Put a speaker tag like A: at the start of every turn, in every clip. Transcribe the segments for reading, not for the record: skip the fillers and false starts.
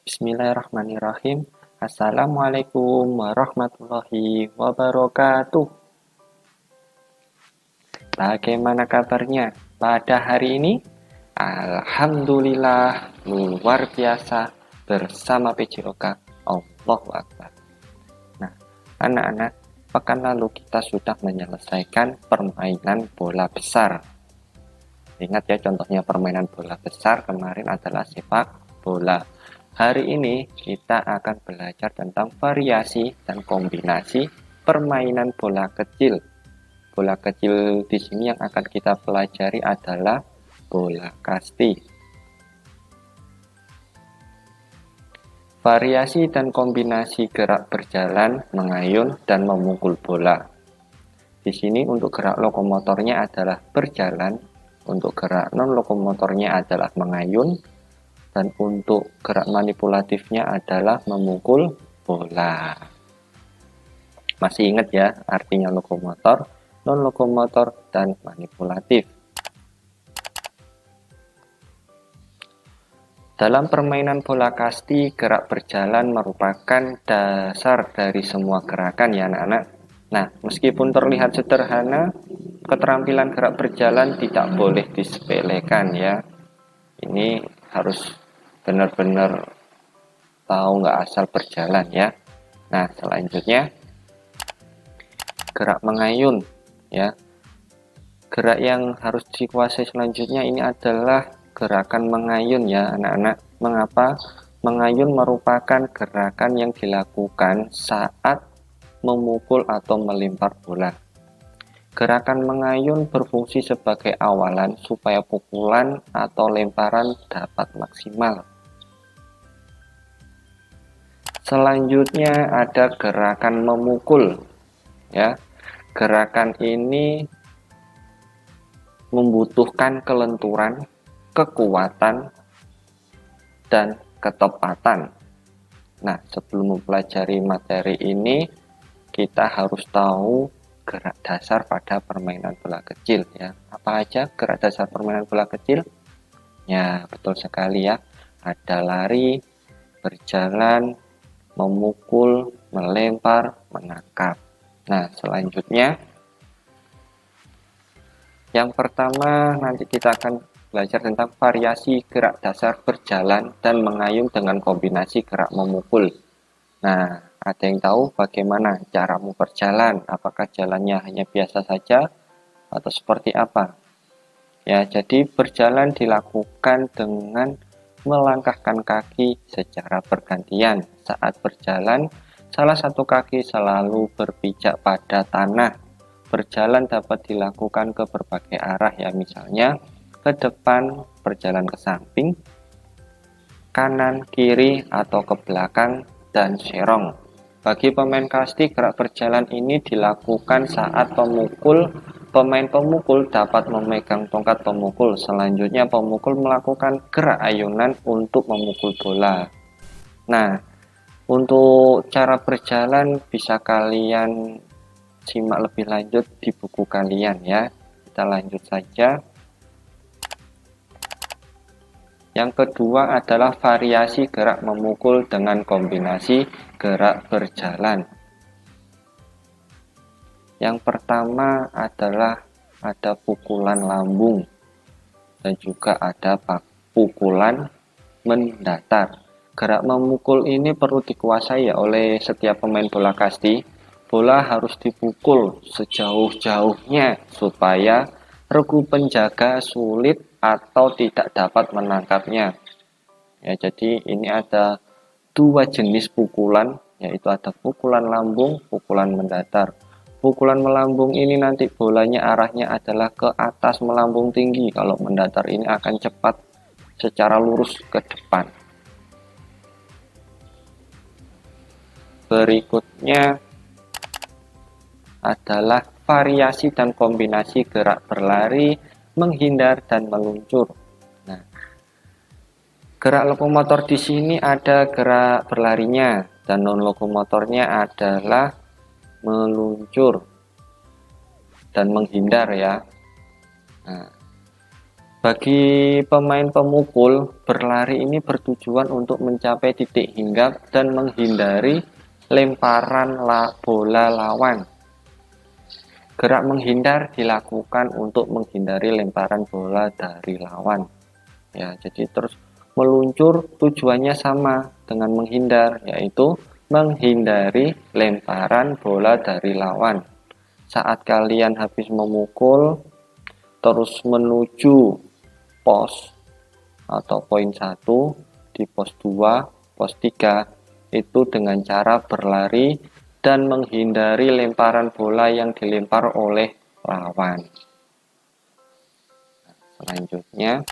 A: Bismillahirrahmanirrahim. Assalamualaikum warahmatullahi wabarakatuh. Bagaimana kabarnya pada hari ini? Alhamdulillah, luar biasa bersama PJOK. Allahu Akbar. Nah, anak-anak, pekan lalu kita sudah menyelesaikan permainan bola besar. Ingat ya, contohnya permainan bola besar kemarin adalah sepak bola. Hari ini kita akan belajar tentang variasi dan kombinasi permainan bola kecil. Bola kecil di sini yang akan kita pelajari adalah bola kasti. Variasi dan kombinasi gerak berjalan, mengayun, dan memukul bola. Di sini untuk gerak lokomotornya adalah berjalan, untuk gerak non-lokomotornya adalah mengayun, dan untuk gerak manipulatifnya adalah memukul bola. Masih ingat ya artinya lokomotor, non-lokomotor, dan manipulatif. Dalam permainan bola kasti, gerak berjalan merupakan dasar dari semua gerakan ya anak-anak. Nah, meskipun terlihat sederhana, keterampilan gerak berjalan tidak boleh disepelekan ya. Ini harus benar-benar tahu nggak asal berjalan ya. Nah, selanjutnya gerak mengayun ya. Gerak yang harus dikuasai selanjutnya ini adalah gerakan mengayun ya anak-anak. Mengapa? Mengayun merupakan gerakan yang dilakukan saat memukul atau melempar bola. Gerakan mengayun berfungsi sebagai awalan supaya pukulan atau lemparan dapat maksimal. Selanjutnya ada gerakan memukul ya. Gerakan ini membutuhkan kelenturan, kekuatan, dan ketepatan. Nah, sebelum mempelajari materi ini, kita harus tahu gerak dasar pada permainan bola kecil ya. Apa aja gerak dasar permainan bola kecil? Ya, betul sekali ya. Ada lari, berjalan, memukul, melempar, menangkap. Nah, selanjutnya yang pertama nanti kita akan belajar tentang variasi gerak dasar berjalan dan mengayun dengan kombinasi gerak memukul. Nah, ada yang tahu bagaimana caramu berjalan? Apakah jalannya hanya biasa saja atau seperti apa? Ya, jadi berjalan dilakukan dengan melangkahkan kaki secara bergantian. Saat berjalan, salah satu kaki selalu berpijak pada tanah. Berjalan dapat dilakukan ke berbagai arah ya, misalnya ke depan, berjalan ke samping, kanan, kiri, atau ke belakang, dan serong. Bagi pemain kasti, gerak berjalan ini dilakukan saat pemain pemukul dapat memegang tongkat pemukul. Selanjutnya pemukul melakukan gerak ayunan untuk memukul bola. Nah, untuk cara berjalan bisa kalian simak lebih lanjut di buku kalian ya. Kita lanjut saja. Yang kedua adalah variasi gerak memukul dengan kombinasi gerak berjalan. Yang pertama adalah ada pukulan lambung dan juga ada pukulan mendatar. Gerak memukul ini perlu dikuasai ya oleh setiap pemain bola kasti. Bola harus dipukul sejauh-jauhnya supaya regu penjaga sulit atau tidak dapat menangkapnya. Ya, jadi ini ada dua jenis pukulan, yaitu ada pukulan lambung, pukulan mendatar. Pukulan melambung ini nanti bolanya arahnya adalah ke atas melambung tinggi. Kalau mendatar ini akan cepat secara lurus ke depan. Berikutnya adalah variasi dan kombinasi gerak berlari, menghindar, dan meluncur. Nah, gerak lokomotor di sini ada gerak berlarinya dan non lokomotornya adalah meluncur dan menghindar ya. Nah, Bagi pemain pemukul, berlari ini bertujuan untuk mencapai titik hinggap dan menghindari lemparan bola lawan. Gerak menghindar dilakukan untuk menghindari lemparan bola dari lawan. Ya, jadi terus meluncur tujuannya sama dengan menghindar, yaitu menghindari lemparan bola dari lawan. Saat kalian habis memukul, terus menuju pos atau poin 1 di pos 2, pos 3 itu dengan cara berlari dan menghindari lemparan bola yang dilempar oleh lawan. Selanjutnya,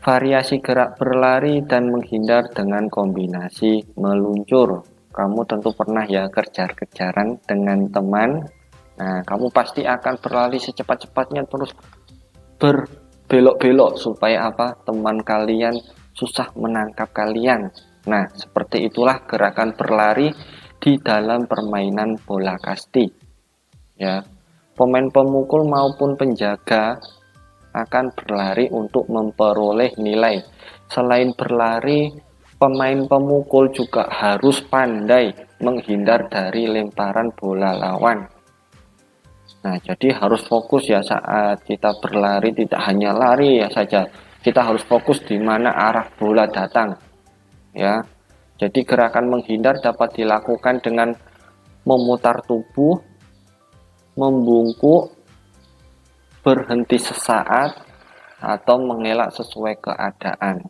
A: variasi gerak berlari dan menghindar dengan kombinasi meluncur. Kamu tentu pernah ya kejar-kejaran dengan teman. Nah, kamu pasti akan berlari secepat-cepatnya terus berbelok-belok supaya apa? Teman kalian susah menangkap kalian. Nah, seperti itulah gerakan berlari di dalam permainan bola kasti. Ya, pemain pemukul maupun penjaga akan berlari untuk memperoleh nilai. Selain berlari, pemain pemukul juga harus pandai menghindar dari lemparan bola lawan. Nah, jadi harus fokus ya saat kita berlari, tidak hanya lari ya saja. Kita harus fokus di mana arah bola datang. Ya. Jadi gerakan menghindar dapat dilakukan dengan memutar tubuh, membungkuk, berhenti sesaat, atau mengelak sesuai keadaan.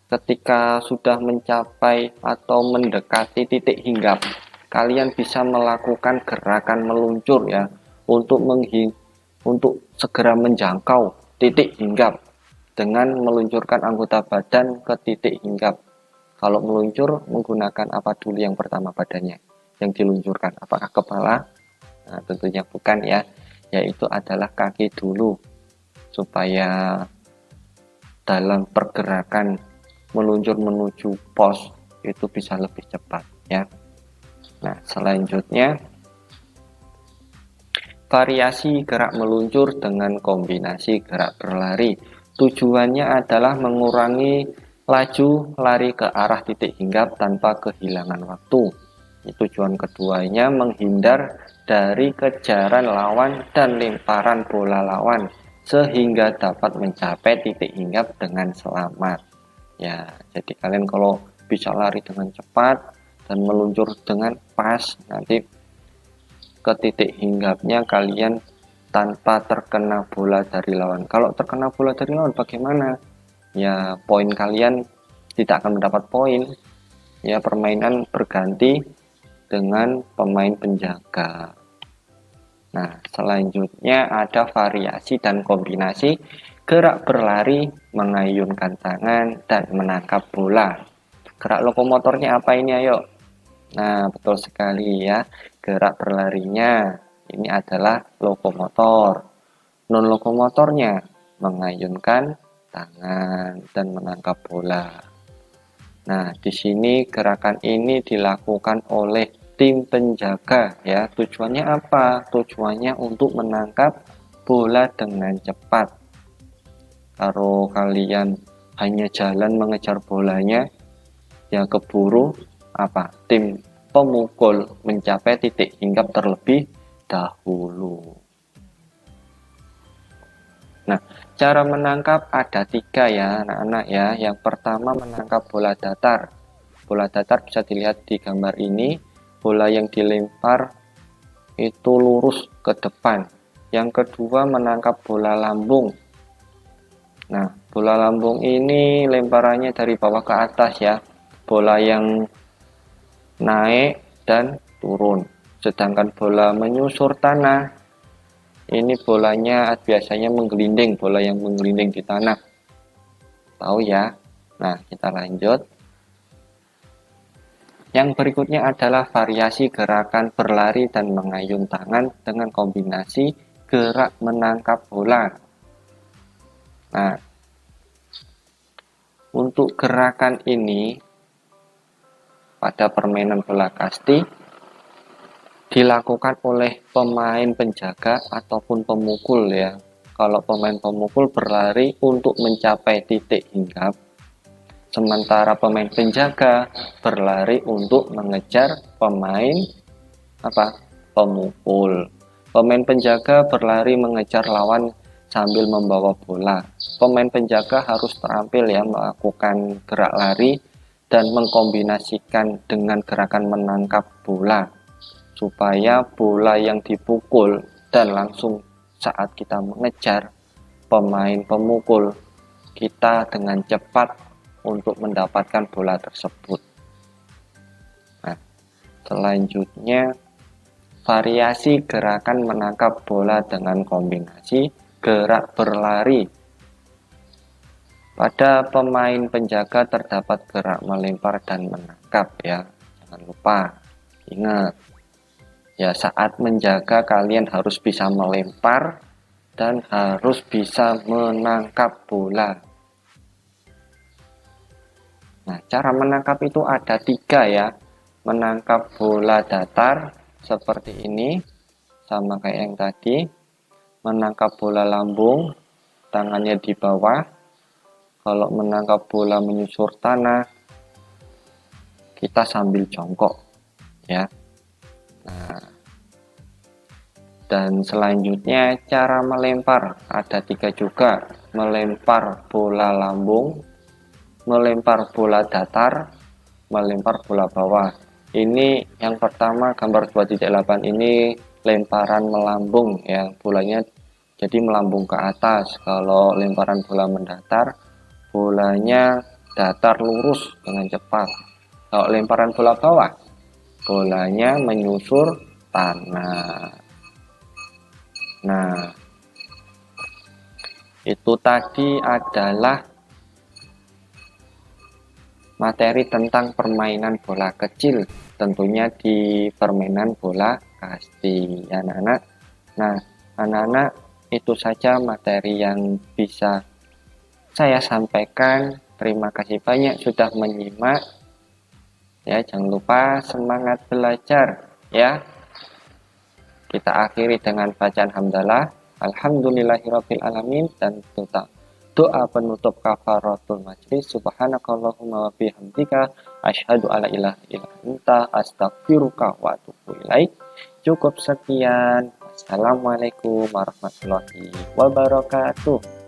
A: Ketika sudah mencapai atau mendekati titik hinggap, kalian bisa melakukan gerakan meluncur ya untuk segera menjangkau titik hinggap dengan meluncurkan anggota badan ke titik hinggap. Kalau meluncur menggunakan apa dulu yang pertama badannya yang diluncurkan? Apakah kepala? Nah, tentunya bukan ya, yaitu adalah kaki dulu supaya dalam pergerakan meluncur menuju pos itu bisa lebih cepat ya. Nah, selanjutnya variasi gerak meluncur dengan kombinasi gerak berlari. Tujuannya adalah mengurangi laju lari ke arah titik hinggap tanpa kehilangan waktu. Tujuan keduanya menghindar dari kejaran lawan dan lemparan bola lawan sehingga dapat mencapai titik hinggap dengan selamat. Ya, jadi kalian kalau bisa lari dengan cepat dan meluncur dengan pas, nanti ke titik hinggapnya kalian tanpa terkena bola dari lawan. Kalau terkena bola dari lawan bagaimana? Ya, poin kalian tidak akan mendapat poin. Ya, permainan berganti dengan pemain penjaga. Nah, selanjutnya ada variasi dan kombinasi gerak berlari, mengayunkan tangan, dan menangkap bola. Gerak lokomotornya apa ini ayo? Nah, betul sekali ya. Gerak berlarinya ini adalah lokomotor. Non lokomotornya mengayunkan tangan dan menangkap bola. Nah, di sini gerakan ini dilakukan oleh tim penjaga ya. Tujuannya apa? Tujuannya untuk menangkap bola dengan cepat. Kalau kalian hanya jalan mengejar bolanya, ya keburu apa? Tim pemukul mencapai titik hinggap terlebih dahulu. Nah, cara menangkap ada 3 ya anak-anak ya. Yang pertama menangkap bola datar. Bola datar bisa dilihat di gambar ini. Bola yang dilempar itu lurus ke depan. Yang kedua menangkap bola lambung. Nah, bola lambung ini lemparannya dari bawah ke atas ya. Bola yang naik dan turun. Sedangkan bola menyusur tanah, ini bolanya biasanya menggelinding, bola yang menggelinding di tanah. Tahu ya? Nah, kita lanjut. Yang berikutnya adalah variasi gerakan berlari dan mengayun tangan dengan kombinasi gerak menangkap bola. Nah, untuk gerakan ini pada permainan bola kasti dilakukan oleh pemain penjaga ataupun pemukul ya. Kalau pemain pemukul berlari untuk mencapai titik hinggap, sementara pemain penjaga berlari untuk mengejar pemain pemukul. Pemain penjaga berlari mengejar lawan sambil membawa bola. Pemain penjaga harus terampil ya melakukan gerak lari dan mengkombinasikan dengan gerakan menangkap bola supaya bola yang dipukul dan langsung saat kita mengejar pemain pemukul, kita dengan cepat untuk mendapatkan bola tersebut. Nah, selanjutnya variasi gerakan menangkap bola dengan kombinasi gerak berlari. Pada pemain penjaga terdapat gerak melempar dan menangkap ya. Jangan lupa, ingat. Ya, saat menjaga kalian harus bisa melempar dan harus bisa menangkap bola. Nah, cara menangkap itu ada 3 ya. Menangkap bola datar seperti ini, sama kayak yang tadi. Menangkap bola lambung, tangannya di bawah. Kalau menangkap bola menyusur tanah, kita sambil jongkok ya. Nah, dan selanjutnya cara melempar ada 3 juga. Melempar bola lambung, melempar bola datar, melempar bola bawah. Ini yang pertama gambar 2.8 ini lemparan melambung ya, bolanya jadi melambung ke atas. Kalau lemparan bola mendatar, bolanya datar lurus dengan cepat. Kalau lemparan bola bawah, bolanya menyusur tanah. Nah, itu tadi adalah materi tentang permainan bola kecil, tentunya di permainan bola kasti, anak-anak. Nah, anak-anak, itu saja materi yang bisa saya sampaikan. Terima kasih banyak sudah menyimak. Ya, jangan lupa semangat belajar ya. Kita akhiri dengan bacaan hamdalah, alhamdulillahirabbil alamin, dan doa penutup kafaratul majlis. Subhanakallahumma wa bihamdika asyhadu alla ilaha illa anta astaghfiruka wa atubu ilaik. Cukup sekian. Assalamualaikum warahmatullahi wabarakatuh.